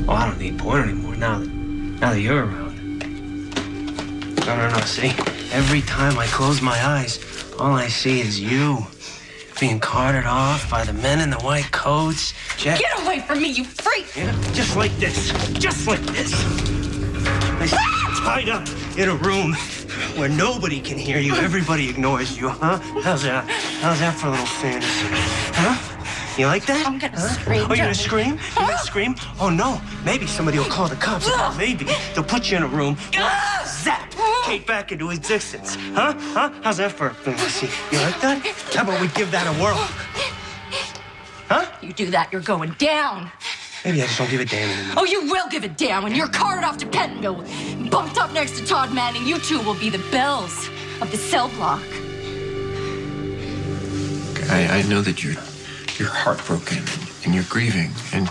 Oh, I don't need porn anymore now that you're around. No, see? Every time I close my eyes, all I see is you being carted off by the men in the white coats. Get away from me, you freak! Yeah, just like this. Just like this. Tied up in a room where nobody can hear you. Everybody ignores you, huh? How's that? How's that for a little fantasy? Huh? You like that? I'm gonna scream. Oh, you're gonna scream? You're gonna scream? Oh, no. Maybe somebody will call the cops. Maybe they'll put you in a room. Zap! Kate back into existence. Huh? How's that for a fantasy? You like that? How about we give that a whirl? Huh? You do that, you're going down. Maybe I just don't give a damn anymore. Oh, you will give a damn when you're carted off to Pentonville, bumped up next to Todd Manning. You two will be the bells of the cell block. I know that you're heartbroken and you're grieving, and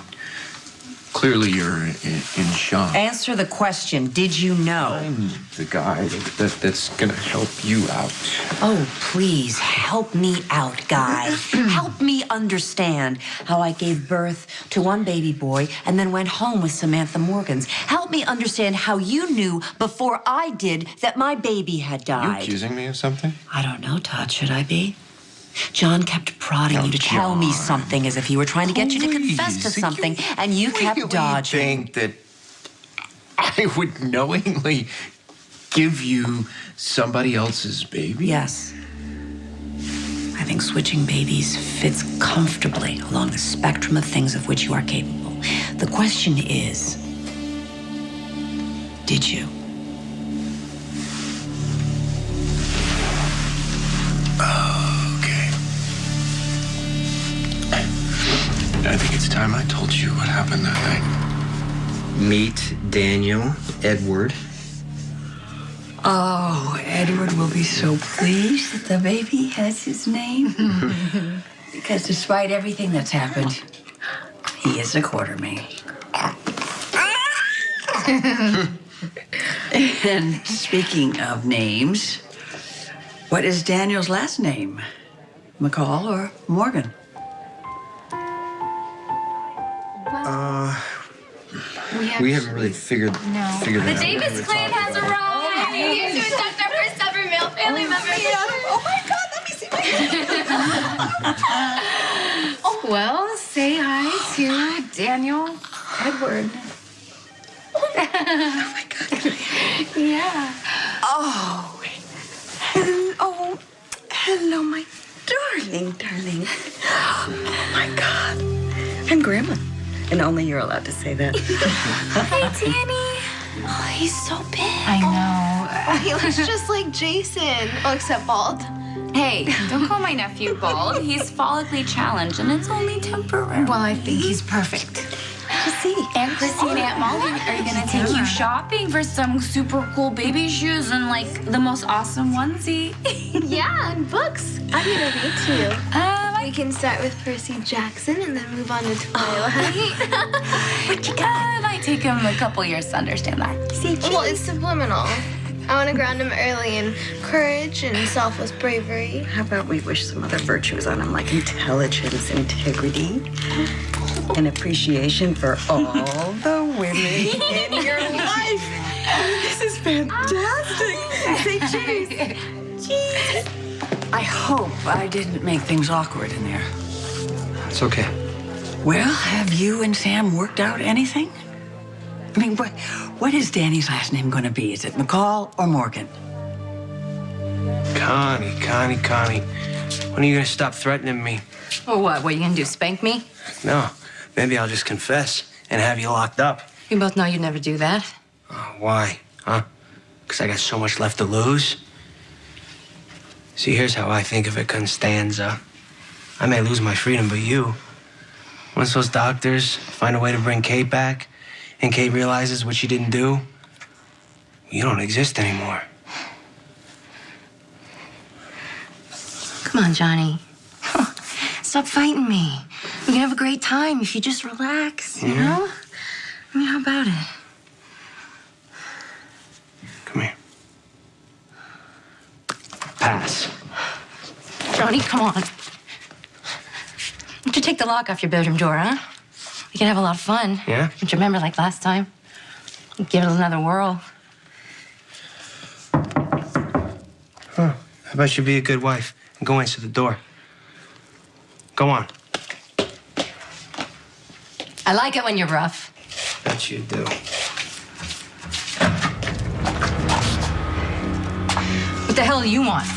clearly you're in shock. Answer the question. Did you know? I'm the guy that's gonna help you out. Oh, please, help me out, Guy. Help me understand how I gave birth to one baby boy and then went home with Samantha Morgans. Help me understand how you knew before I did that my baby had You died. accusing me of something? I don't know, Todd. Should I be? John kept prodding you to tell me something as if he were trying to get you to confess to something, and you kept dodging. You think that I would knowingly give you somebody else's baby? Yes. I think switching babies fits comfortably along the spectrum of things of which you are capable. The question is, did you? Okay. I think it's time I told you what happened that night. Meet Daniel Edward. Oh, Edward will be so pleased that the baby has his name. Because despite everything that's happened, he is a Quartermain. And speaking of names, what is Daniel's last name? McCall or Morgan? We haven't really figured that out. The Davis clan has arrived. You two induct our first ever male family member. Oh my God, let me see my Well, say hi to Daniel Edward. Oh my God. Yeah. Oh, hello, my darling. Oh my God. I'm Grandma. And only you're allowed to say that. Hi, Danny. Oh, he's so big. I know. He looks just like Jason. Oh, except bald. Hey, don't call my nephew bald. He's follically challenged, and it's only temporary. Well, I think he's perfect. Aunt Chrissy and Aunt Molly are gonna take you shopping for some super cool baby shoes and like the most awesome onesie. Yeah, and books. I'm gonna read to you. We can start with Percy Jackson and then move on to Twilight. It might take him a couple years to understand that. Well, it's subliminal. I want to ground him early in courage and selfless bravery. How about we wish some other virtues on him, like intelligence, integrity, and appreciation for all the women in your life. This is fantastic. Say cheese. Cheese. I hope I didn't make things awkward in there. It's okay. Well, have you and Sam worked out anything? I mean, what is Danny's last name going to be? Is it McCall or Morgan? Connie. When are you gonna stop threatening me? Well, what are you gonna do, spank me? No, maybe I'll just confess and have you locked up. We both know you'd never do that. Why, huh? Because I got so much left to lose? See, here's how I think of it, Constanza. I may lose my freedom, but you, once those doctors find a way to bring Kate back, and Kate realizes what she didn't do, you don't exist anymore. Come on, Johnny. Stop fighting me. We can have a great time if you just relax, you know? I mean, how about it? Come here. Pass. Johnny, come on. Why don't you take the lock off your bedroom door, huh? We can have a lot of fun. Yeah? Don't you remember, like last time? Give it another whirl. Huh. How about you be a good wife and go answer the door? Go on. I like it when you're rough. Bet you do. What the hell do you want?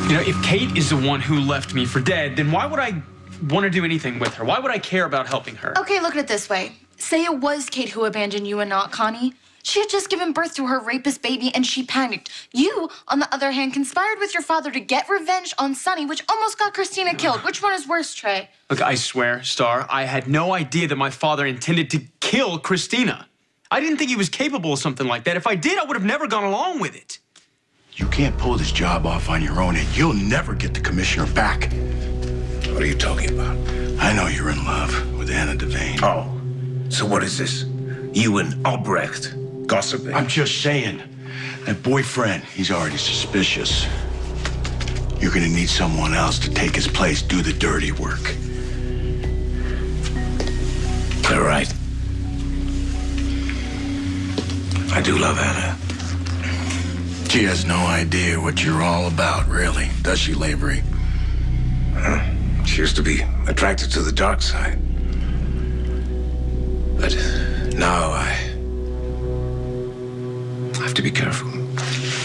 You know, if Kate is the one who left me for dead, then why would I want to do anything with her? Why would I care about helping her? Okay, look at it this way. Say it was Kate who abandoned you and not Connie. She had just given birth to her rapist baby and she panicked. You, on the other hand, conspired with your father to get revenge on Sonny, which almost got Christina killed. Which one is worse, Trey? Look, I swear, Star, I had no idea that my father intended to kill Christina. I didn't think he was capable of something like that. If I did, I would have never gone along with it. You can't pull this job off on your own, and you'll never get the commissioner back. What are you talking about? I know you're in love with Anna Devane. Oh, so what is this? You and Albrecht gossiping? I'm just saying, that boyfriend, he's already suspicious. You're gonna need someone else to take his place, do the dirty work. You're right. I do love Anna. She has no idea what you're all about, really, does she, Lavery? She used to be attracted to the dark side. But now I have to be careful.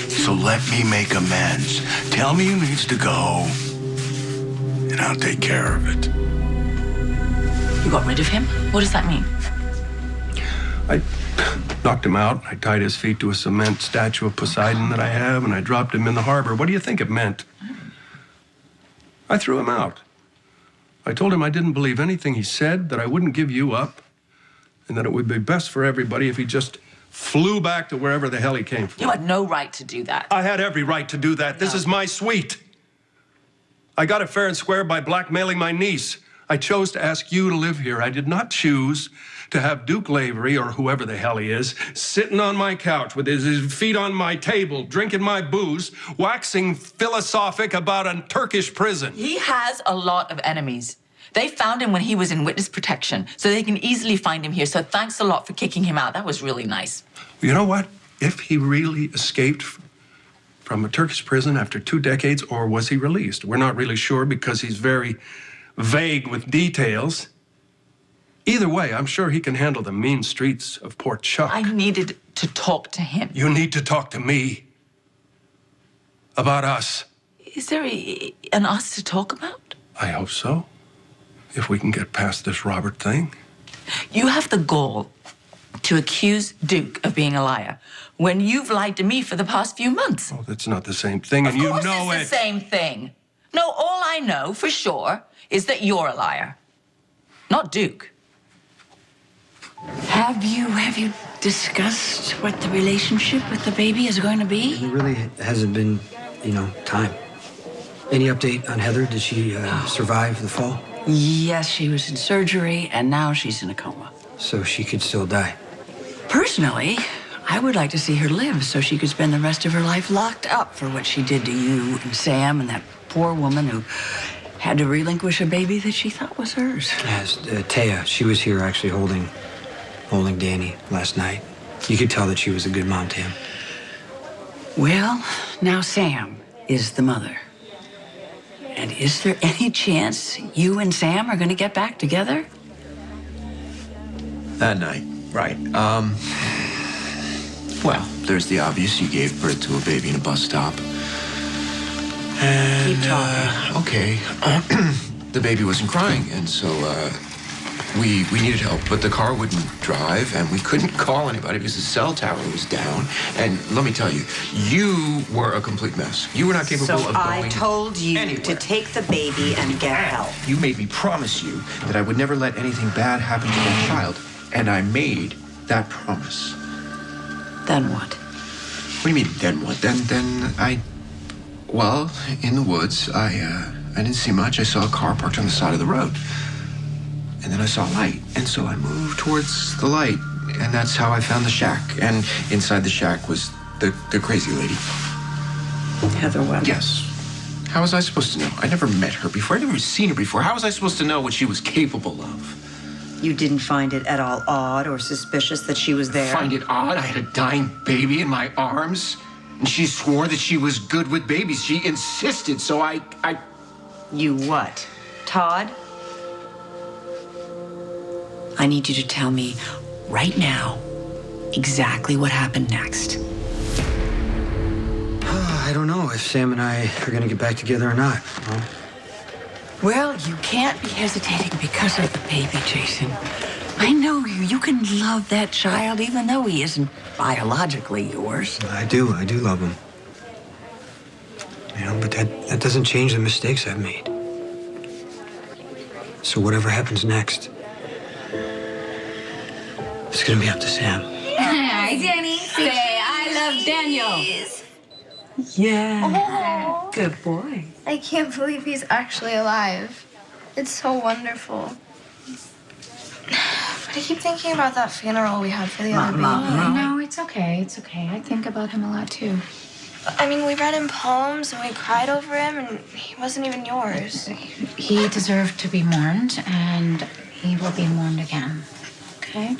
So let me make amends. Tell me who needs to go, and I'll take care of it. You got rid of him? What does that mean? I knocked him out. I tied his feet to a cement statue of Poseidon that I have, and I dropped him in the harbor. What do you think it meant? I threw him out. I told him I didn't believe anything he said, that I wouldn't give you up, and that it would be best for everybody if he just flew back to wherever the hell he came from. You had no right to do that. I had every right to do that. This is my suite. I got it fair and square by blackmailing my niece. I chose to ask you to live here. I did not choose to have Duke Lavery, or whoever the hell he is, sitting on my couch with his feet on my table, drinking my booze, waxing philosophic about a Turkish prison. He has a lot of enemies. They found him when he was in witness protection, so they can easily find him here. So thanks a lot for kicking him out. That was really nice. You know what? If he really escaped from a Turkish prison after 2 decades, or was he released? We're not really sure because he's very vague with details. Either way, I'm sure he can handle the mean streets of Port Chuck. I needed to talk to him. You need to talk to me about us. Is there an us to talk about? I hope so. If we can get past this Robert thing. You have the gall to accuse Duke of being a liar when you've lied to me for the past few months. Oh, that's not the same thing, and you know it. Of course it's the same thing. No, all I know for sure is that you're a liar, not Duke. Have you discussed what the relationship with the baby is going to be? There really hasn't been, time. Any update on Heather? Did she survive the fall? Yes, she was in surgery, and now she's in a coma. So she could still die? Personally, I would like to see her live so she could spend the rest of her life locked up for what she did to you and Sam and that poor woman who had to relinquish a baby that she thought was hers. Yes, Taya, she was here actually holding Danny last night. You could tell that she was a good mom to him. Well, now Sam is the mother. And is there any chance you and Sam are going to get back together? That night, right. Well, there's the obvious. You gave birth to a baby in a bus stop. And, Keep talking. Okay. The baby wasn't crying, and so, we needed help, but the car wouldn't drive, and we couldn't call anybody because the cell tower was down. And let me tell you, you were a complete mess. You were not capable of going I told you anywhere. to take the baby and get help. You made me promise you that I would never let anything bad happen to that child, and I made that promise. Then what? What do you mean, then what? Well, in the woods, I didn't see much. I saw a car parked on the side of the road. And then I saw a light, and so I moved towards the light, and that's how I found the shack. And inside the shack was the crazy lady. Heather Webb. Yes. How was I supposed to know? I never met her before. I never seen her before. How was I supposed to know what she was capable of? You didn't find it at all odd or suspicious that she was there? Find it odd? I had a dying baby in my arms, and she swore that she was good with babies. She insisted, so I... You what? Todd? I need you to tell me right now exactly what happened next. I don't know if Sam and I are going to get back together or not. Well, you can't be hesitating because of the baby, Jason. I know you. You can love that child even though he isn't biologically yours. I do love him. You know, but that doesn't change the mistakes I've made. So whatever happens next, it's going to be up to Sam. Hi, Danny. Say, I love Daniel. Yeah. Oh. Good boy. I can't believe he's actually alive. It's so wonderful. But I keep thinking about that funeral we had for the other baby. No, it's okay. It's okay. I think about him a lot, too. I mean, we read him poems and we cried over him, and he wasn't even yours. He deserved to be mourned, and he will be mourned again. Okay?